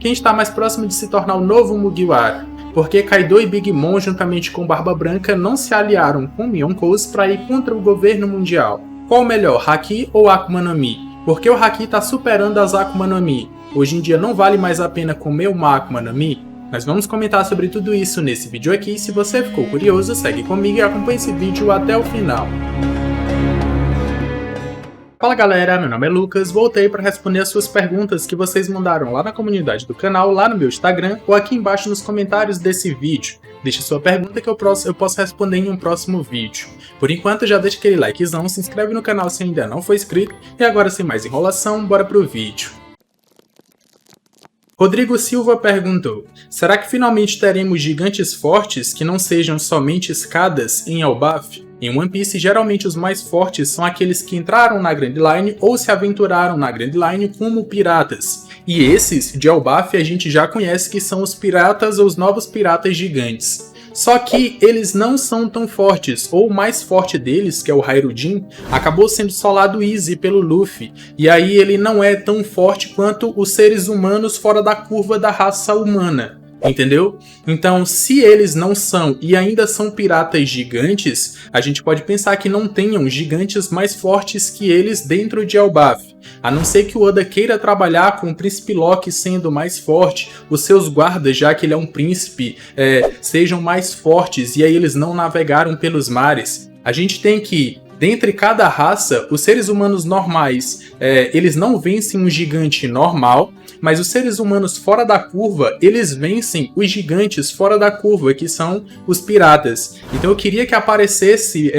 Quem está mais próximo de se tornar o novo Mugiwara? Por que Kaido e Big Mom, juntamente com Barba Branca, não se aliaram com Yonkous para ir contra o governo mundial? Qual melhor, Haki ou Akuma no Mi? Por que o Haki está superando as Akuma no Mi? Hoje em dia não vale mais a pena comer uma Akuma no Mi? Nós vamos comentar sobre tudo isso nesse vídeo aqui. Se você ficou curioso, segue comigo e acompanhe esse vídeo até o final. Fala galera, meu nome é Lucas, voltei para responder as suas perguntas que vocês mandaram lá na comunidade do canal, lá no meu Instagram ou aqui embaixo nos comentários desse vídeo. Deixe sua pergunta que eu posso responder em um próximo vídeo. Por enquanto já deixa aquele likezão, se inscreve no canal se ainda não for inscrito e agora sem mais enrolação, bora pro vídeo. Rodrigo Silva perguntou: será que finalmente teremos gigantes fortes que não sejam somente escadas em Elbaf? Em One Piece, geralmente os mais fortes são aqueles que entraram na Grand Line ou se aventuraram na Grand Line como piratas. E esses, de Elbaf, a gente já conhece que são os piratas ou os novos piratas gigantes. Só que eles não são tão fortes, ou o mais forte deles, que é o Hairudin, acabou sendo solado easy pelo Luffy, e aí ele não é tão forte quanto os seres humanos fora da curva da raça humana. Entendeu? Então, se eles não são e ainda são piratas gigantes, a gente pode pensar que não tenham gigantes mais fortes que eles dentro de Elbaf. A não ser que o Oda queira trabalhar com o Príncipe Loki sendo mais forte, os seus guardas, já que ele é um príncipe, sejam mais fortes e aí eles não navegaram pelos mares. A gente tem que, dentre cada raça, os seres humanos normais, eles não vencem um gigante normal, mas os seres humanos fora da curva, eles vencem os gigantes fora da curva, que são os piratas. Então eu queria que aparecesse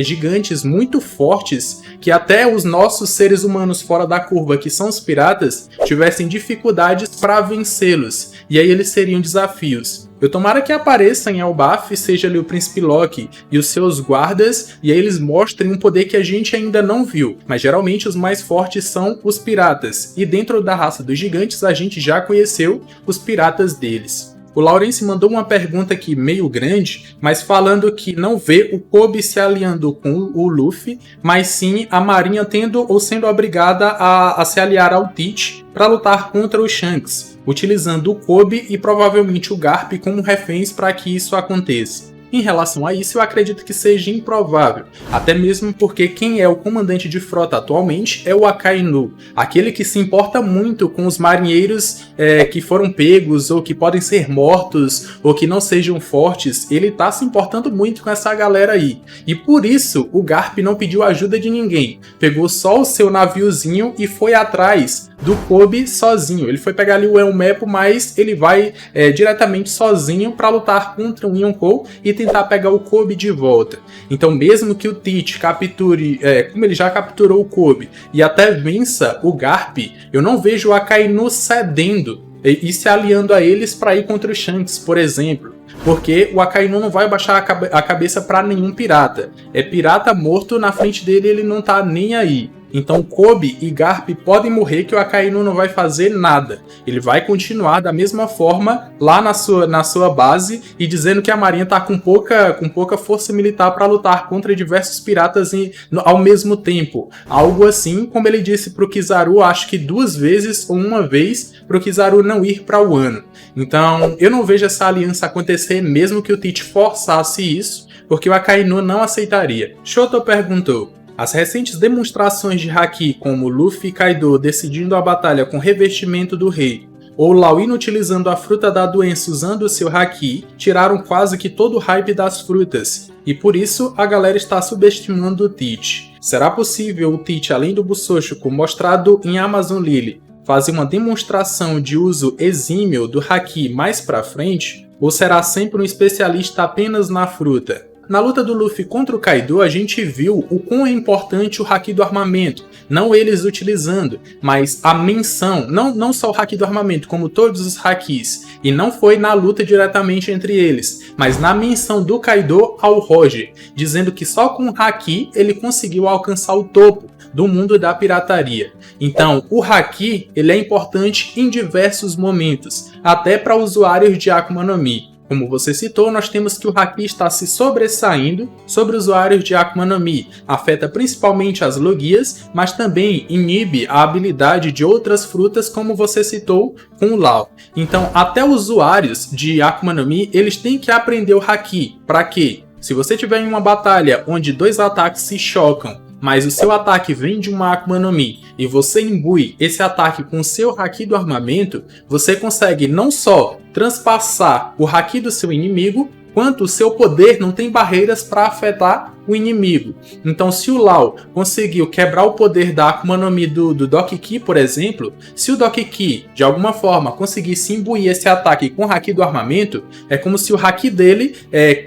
gigantes muito fortes, que até os nossos seres humanos fora da curva, que são os piratas, tivessem dificuldades para vencê-los. E aí eles seriam desafios. Eu tomara que apareça em Elbaf, seja ali o Príncipe Loki e os seus guardas, e aí eles mostrem um poder que a gente ainda não viu. Mas geralmente os mais fortes são os piratas, e dentro da raça dos gigantes a gente já conheceu os piratas deles. O Laurence mandou uma pergunta aqui meio grande, mas falando que não vê o Kobe se aliando com o Luffy, mas sim a Marinha tendo ou sendo obrigada a se aliar ao Teach para lutar contra o Shanks, utilizando o Kobe e provavelmente o Garp como reféns para que isso aconteça. Em relação a isso, eu acredito que seja improvável, até mesmo porque quem é o comandante de frota atualmente é o Akainu, aquele que se importa muito com os marinheiros que foram pegos, ou que podem ser mortos, ou que não sejam fortes. Ele tá se importando muito com essa galera aí, e por isso o Garp não pediu ajuda de ninguém, pegou só o seu naviozinho e foi atrás do Kobe sozinho. Ele foi pegar ali o Elmepo, mas ele vai diretamente sozinho para lutar contra o Yonkou e tentar pegar o Kobe de volta. Então mesmo que o Teach capture, como ele já capturou o Kobe, e até vença o Garp, eu não vejo o Akainu cedendo e se aliando a eles para ir contra o Shanks, por exemplo. Porque o Akainu não vai baixar a cabeça para nenhum pirata. É pirata morto na frente dele, ele não tá nem aí. Então Kobe e Garp podem morrer que o Akainu não vai fazer nada. Ele vai continuar da mesma forma lá na sua base e dizendo que a marinha está com pouca força militar para lutar contra diversos piratas ao mesmo tempo. Algo assim como ele disse para o Kizaru, acho que 2 vezes ou 1 vez, para o Kizaru não ir para o Wano. Então eu não vejo essa aliança acontecer mesmo que o Teach forçasse isso, porque o Akainu não aceitaria. Shoto perguntou: as recentes demonstrações de Haki, como Luffy e Kaido decidindo a batalha com revestimento do rei, ou Lawin utilizando a fruta da doença usando o seu Haki, tiraram quase que todo o hype das frutas, e por isso a galera está subestimando o Teach. Será possível o Teach, além do Busoshoku mostrado em Amazon Lily, fazer uma demonstração de uso exímio do Haki mais pra frente? Ou será sempre um especialista apenas na fruta? Na luta do Luffy contra o Kaido, a gente viu o quão é importante o Haki do armamento. Não eles utilizando, mas a menção, não só o Haki do armamento, como todos os Hakis. E não foi na luta diretamente entre eles, mas na menção do Kaido ao Roger, dizendo que só com o Haki ele conseguiu alcançar o topo do mundo da pirataria. Então, o Haki ele é importante em diversos momentos, até para usuários de Akuma no Mi. Como você citou, nós temos que o Haki está se sobressaindo sobre usuários de Akuma no Mi, afeta principalmente as Logias, mas também inibe a habilidade de outras frutas, como você citou com o Law. Então, até usuários de Akuma no Mi, eles têm que aprender o Haki. Para quê? Se você tiver em uma batalha onde dois ataques se chocam, mas o seu ataque vem de uma Akuma no Mi e você imbui esse ataque com o seu Haki do armamento, você consegue não só transpassar o Haki do seu inimigo, quanto o seu poder não tem barreiras para afetar o inimigo. Então, se o Law conseguiu quebrar o poder da Akuma no Mi do Dokki, por exemplo, se o Dokki, de alguma forma, conseguisse imbuir esse ataque com o Haki do armamento, é como se o Haki dele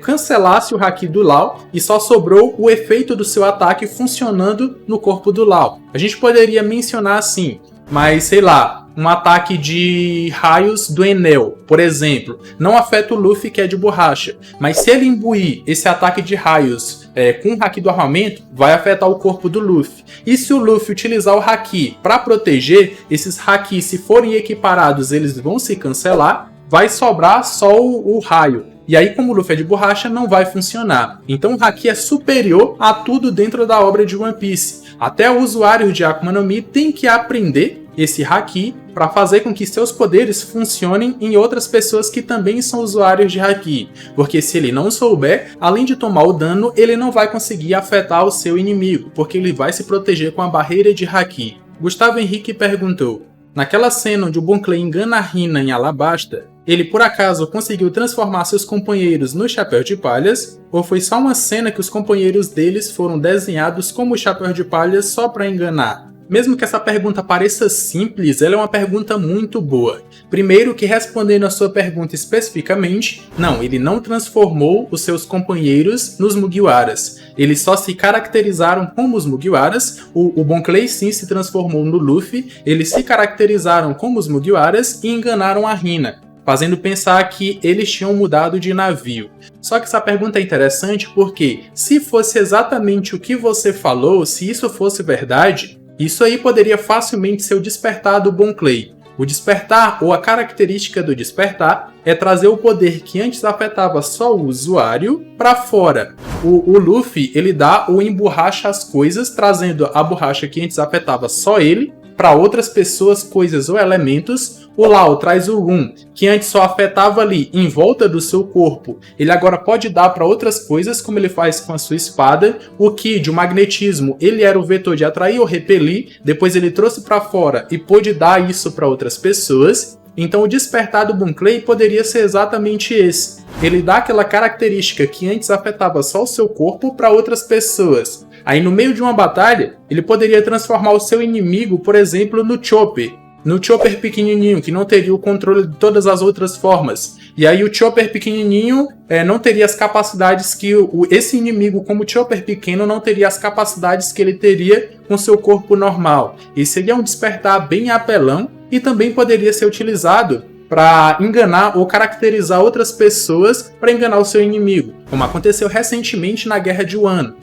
cancelasse o Haki do Law e só sobrou o efeito do seu ataque funcionando no corpo do Law. A gente poderia mencionar assim, mas sei lá, um ataque de raios do Enel, por exemplo, não afeta o Luffy, que é de borracha, mas se ele imbuir esse ataque de raios com o Haki do armamento, vai afetar o corpo do Luffy. E se o Luffy utilizar o Haki para proteger, esses Haki, se forem equiparados, eles vão se cancelar, vai sobrar só o raio. E aí, como o Luffy é de borracha, não vai funcionar. Então o Haki é superior a tudo dentro da obra de One Piece. Até o usuário de Akuma no Mi tem que aprender esse Haki para fazer com que seus poderes funcionem em outras pessoas que também são usuários de Haki. Porque se ele não souber, além de tomar o dano, ele não vai conseguir afetar o seu inimigo, porque ele vai se proteger com a barreira de Haki. Gustavo Henrique perguntou: naquela cena onde o Bon Clay engana a Hina em Alabasta, ele por acaso conseguiu transformar seus companheiros no Chapéu de Palhas? Ou foi só uma cena que os companheiros deles foram desenhados como Chapéu de Palhas só para enganar? Mesmo que essa pergunta pareça simples, ela é uma pergunta muito boa. Primeiro que, respondendo a sua pergunta especificamente, não, ele não transformou os seus companheiros nos Mugiwaras. Eles só se caracterizaram como os Mugiwaras. O Bon Clay sim se transformou no Luffy, eles se caracterizaram como os Mugiwaras e enganaram a Hina, fazendo pensar que eles tinham mudado de navio. Só que essa pergunta é interessante porque, se fosse exatamente o que você falou, se isso fosse verdade, isso aí poderia facilmente ser o despertar do Bon Clay. O despertar, ou a característica do despertar, é trazer o poder que antes afetava só o usuário para fora. O Luffy, ele dá ou emborracha as coisas, trazendo a borracha que antes afetava só ele para outras pessoas, coisas ou elementos. O Law traz o Room, que antes só afetava ali em volta do seu corpo. Ele agora pode dar para outras coisas, como ele faz com a sua espada. O Kid, o magnetismo, ele era o vetor de atrair ou repelir. Depois ele trouxe para fora e pôde dar isso para outras pessoas. Então o despertar do Bon Clay poderia ser exatamente esse. Ele dá aquela característica que antes afetava só o seu corpo para outras pessoas. Aí no meio de uma batalha, ele poderia transformar o seu inimigo, por exemplo, no Chopper. No Chopper pequenininho, que não teria o controle de todas as outras formas. E aí o Chopper pequenininho não teria as capacidades que esse inimigo, como Chopper pequeno, não teria as capacidades que ele teria com seu corpo normal. E seria um despertar bem apelão e também poderia ser utilizado para enganar ou caracterizar outras pessoas para enganar o seu inimigo, como aconteceu recentemente na Guerra de Wano.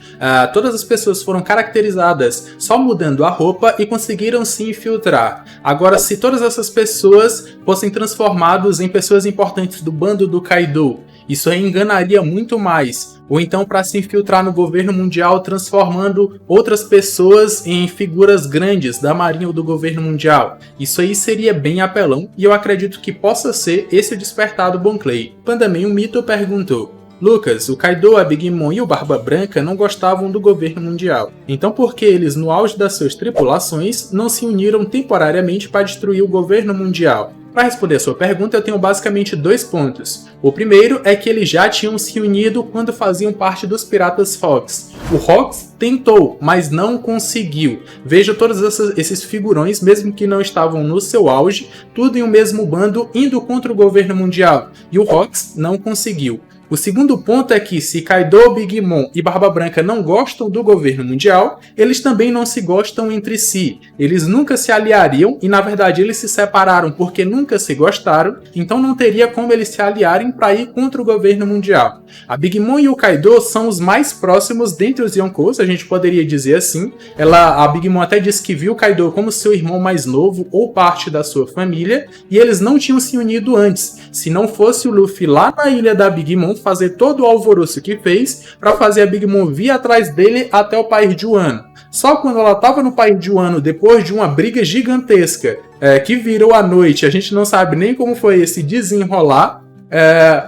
Todas as pessoas foram caracterizadas só mudando a roupa e conseguiram se infiltrar. Agora, se todas essas pessoas fossem transformadas em pessoas importantes do bando do Kaido, isso aí enganaria muito mais. Ou então para se infiltrar no governo mundial, transformando outras pessoas em figuras grandes da marinha ou do governo mundial. Isso aí seria bem apelão, e eu acredito que possa ser esse o despertar do Bon Clay. Pandaman, o Mito perguntou: Lucas, o Kaido, a Big Mom e o Barba Branca não gostavam do governo mundial. Então por que eles, no auge das suas tripulações, não se uniram temporariamente para destruir o governo mundial? Para responder a sua pergunta, eu tenho basicamente 2 pontos. O primeiro é que eles já tinham se unido quando faziam parte dos Piratas Fox. O Rox tentou, mas não conseguiu. Veja todos esses figurões, mesmo que não estavam no seu auge, tudo em um mesmo bando indo contra o governo mundial. E o Rox não conseguiu. O segundo ponto é que se Kaido, Big Mom e Barba Branca não gostam do governo mundial, eles também não se gostam entre si. Eles nunca se aliariam e, na verdade, eles se separaram porque nunca se gostaram, então não teria como eles se aliarem para ir contra o governo mundial. A Big Mom e o Kaido são os mais próximos dentre os Yonkous, a gente poderia dizer assim. A Big Mom até disse que viu o Kaido como seu irmão mais novo ou parte da sua família, e eles não tinham se unido antes, se não fosse o Luffy lá na ilha da Big Mom fazer todo o alvoroço que fez para fazer a Big Mom vir atrás dele até o país de Wano. Só quando ela estava no país de Wano, depois de uma briga gigantesca que virou a noite, a gente não sabe nem como foi esse desenrolar,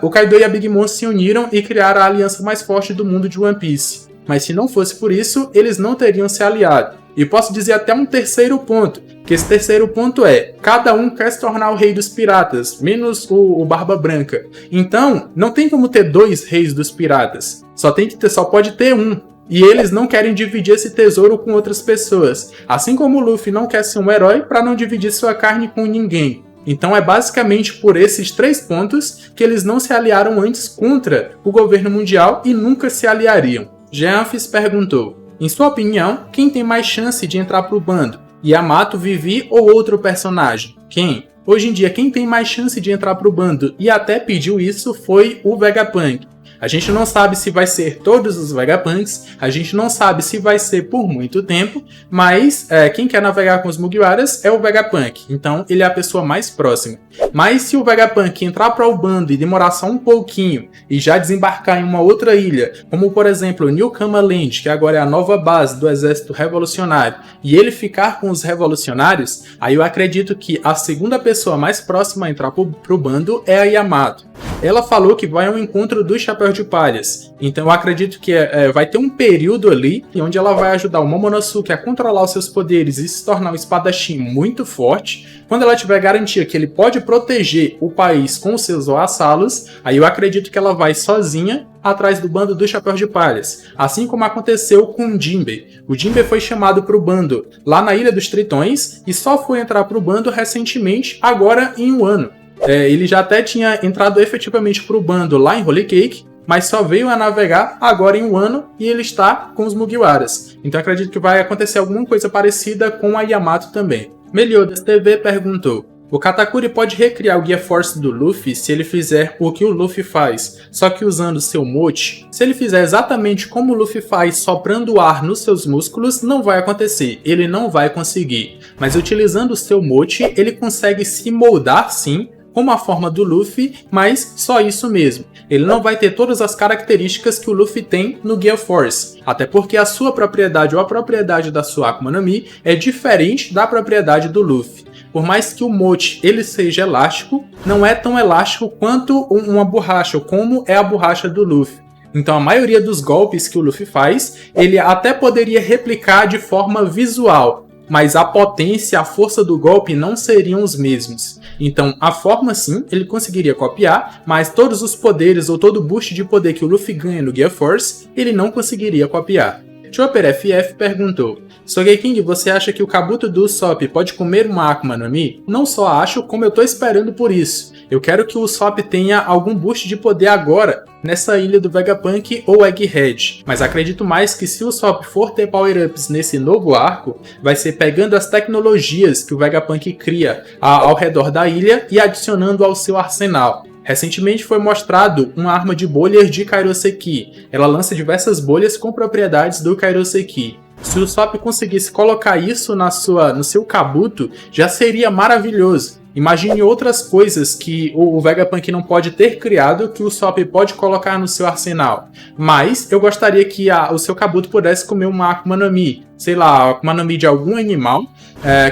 o Kaido e a Big Mom se uniram e criaram a aliança mais forte do mundo de One Piece. Mas se não fosse por isso, eles não teriam se aliado. E posso dizer até um terceiro ponto, que esse terceiro ponto é: cada um quer se tornar o rei dos piratas, menos o Barba Branca. Então, não tem como ter dois reis dos piratas, só pode ter um. E eles não querem dividir esse tesouro com outras pessoas. Assim como o Luffy não quer ser um herói para não dividir sua carne com ninguém. Então é basicamente por esses 3 pontos que eles não se aliaram antes contra o governo mundial e nunca se aliariam. Jeanfis perguntou: em sua opinião, quem tem mais chance de entrar pro bando? Yamato, Vivi ou outro personagem? Quem? Hoje em dia, quem tem mais chance de entrar pro bando e até pediu isso foi o Vegapunk. A gente não sabe se vai ser todos os Vegapunks, a gente não sabe se vai ser por muito tempo, mas quem quer navegar com os Mugiwaras é o Vegapunk, então ele é a pessoa mais próxima. Mas se o Vegapunk entrar para o bando e demorar só um pouquinho e já desembarcar em uma outra ilha, como por exemplo New Kama Land, que agora é a nova base do exército revolucionário, e ele ficar com os revolucionários, aí eu acredito que a segunda pessoa mais próxima a entrar pro bando é a Yamato. Ela falou que vai ao encontro dos Chapéus de Palhas, então eu acredito que vai ter um período ali onde ela vai ajudar o Momonosuke a controlar os seus poderes e se tornar um espadachim muito forte. Quando ela tiver garantia que ele pode proteger o país com seus vassalos, aí eu acredito que ela vai sozinha atrás do bando dos Chapéus de Palhas, assim como aconteceu com o Jinbe. O Jinbe foi chamado para o bando lá na Ilha dos Tritões e só foi entrar para o bando recentemente, agora em Wano. Ele já até tinha entrado efetivamente para o bando lá em Holy Cake, mas só veio a navegar agora em Wano e ele está com os Mugiwaras. Então acredito que vai acontecer alguma coisa parecida com a Yamato também. Meliodas TV perguntou: o Katakuri pode recriar o Gear Force do Luffy se ele fizer o que o Luffy faz, só que usando seu mote? Se ele fizer exatamente como o Luffy faz, soprando ar nos seus músculos, não vai acontecer, ele não vai conseguir. Mas utilizando o seu mote, ele consegue se moldar sim, como a forma do Luffy, mas só isso mesmo. Ele não vai ter todas as características que o Luffy tem no Gear Force, até porque a sua propriedade ou a propriedade da sua Akuma no Mi é diferente da propriedade do Luffy. Por mais que o mote ele seja elástico, não é tão elástico quanto uma borracha, ou como é a borracha do Luffy. Então a maioria dos golpes que o Luffy faz, ele até poderia replicar de forma visual, mas a potência, a força do golpe não seriam os mesmos. Então, a forma sim, ele conseguiria copiar, mas todos os poderes ou todo o boost de poder que o Luffy ganha no Gear Force, ele não conseguiria copiar. Chopper FF perguntou: Sogeking, você acha que o Kabuto do Usopp pode comer uma Akuma no Mi? Não só acho, como eu tô esperando por isso. Eu quero que o Usopp tenha algum boost de poder agora, nessa ilha do Vegapunk ou Egghead. Mas acredito mais que se o Usopp for ter power-ups nesse novo arco, vai ser pegando as tecnologias que o Vegapunk cria ao redor da ilha e adicionando ao seu arsenal. Recentemente foi mostrado uma arma de bolhas de Kairoseki. Ela lança diversas bolhas com propriedades do Kairoseki. Se o Usopp conseguisse colocar isso no seu Kabuto, já seria maravilhoso. Imagine outras coisas que o Vegapunk não pode ter criado que o Usopp pode colocar no seu arsenal. Mas eu gostaria que o seu Kabuto pudesse comer uma Akuma no Mi. Sei lá, a Akuma no Mi de algum animal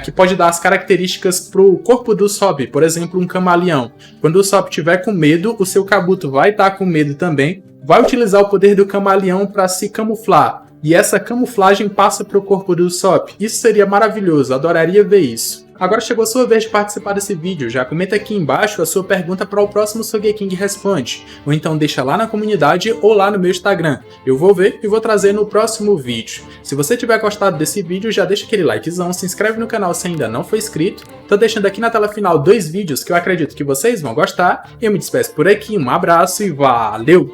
que pode dar as características para o corpo do Usopp. Por exemplo, um camaleão. Quando o Usopp tiver com medo, o seu Kabuto vai estar com medo também. Vai utilizar o poder do camaleão para se camuflar. E essa camuflagem passa para o corpo do Usopp. Isso seria maravilhoso, adoraria ver isso. Agora chegou a sua vez de participar desse vídeo, já comenta aqui embaixo a sua pergunta para o próximo Sogeking Responde, ou então deixa lá na comunidade ou lá no meu Instagram. Eu vou ver e vou trazer no próximo vídeo. Se você tiver gostado desse vídeo, já deixa aquele likezão, se inscreve no canal se ainda não for inscrito. Tô deixando aqui na tela final 2 vídeos que eu acredito que vocês vão gostar. Eu me despeço por aqui, um abraço e valeu!